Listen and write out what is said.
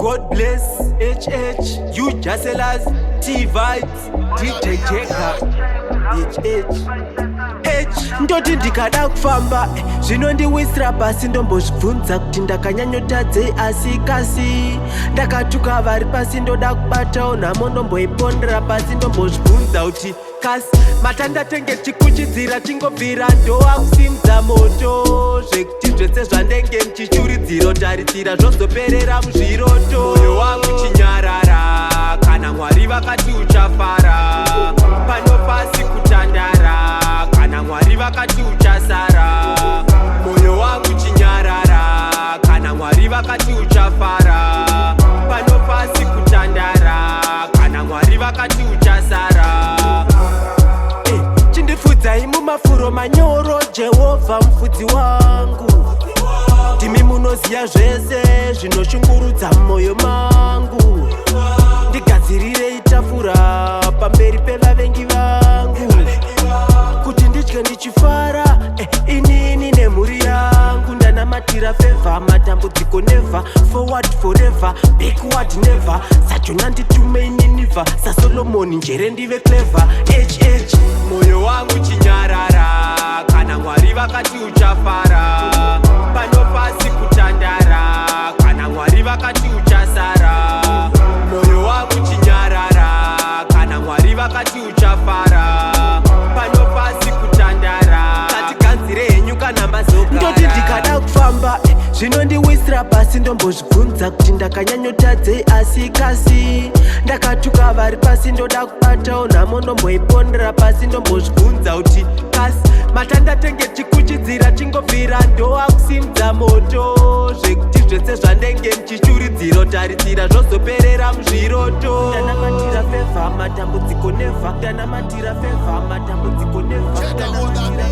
God bless HH, you Jaselas, T-Vibes, DJ Jacob, HH. Ndoti ndikada kufamba zvinondiwisira pasi ndombozvibvunza kuti ndakanyanyotadzei asi kasi ndakatuka vari pasi ndoda kubatawo nhamo ndomboipondera pasi ndombozvibvunza kuti kasi matandatenge chikuchidzira chingobvira ndowa kusimudza moto zvekuti zvese zvandenge mchichuridziro tarisira zvozoperera muzviroto moyo wangu chinyarara kana Mwari vakati uchafara pano pasi kutandara kana Mwari vakati uchasara moyo wangu chinyarara kana Mwari vakati uchafara pano pasi kutandara kana Mwari vakati uchasara chindifudzai mumafuro manyoro Jehovha mufudzi wangu ndimi munoziya zvese zvinoshungurudza mumwoyo mangu ndigadzirirei tafura pamberi pevavengi vangu kuti ndidye ndichifara inini nemhuri yangu ndanamatira fevha matambudziko never forward forever backward never sajona nditume ininiva sasolomoni njere ndive clever HH moyo wangu chinyarara kana Mwari vakati uchafara pano pasi kutandara kana Mwari vakati uchasara moyo wangu chinyarara kana Mwari vakati uchafara pano pasi kutandara katiganzire henyu kana mazogara ndoti ndikada kufamba zvinondiwisira pasi ndombozvibvunza kuti ndakanyanyotadzei asi kasi ndakatuka vari pasi ndoda kubatawo nhamo ndomboipondera pasi ndombozvibvunza kuti kasi matandatenge chikuchidzira chingobvira ndowa kusimudza moto zvekuti zvese zvandenge mchichuridziro tarisira zvozoperera muzviroto ndanamatira fevha matambudziko neva ndanamatira fevha matambudziko neva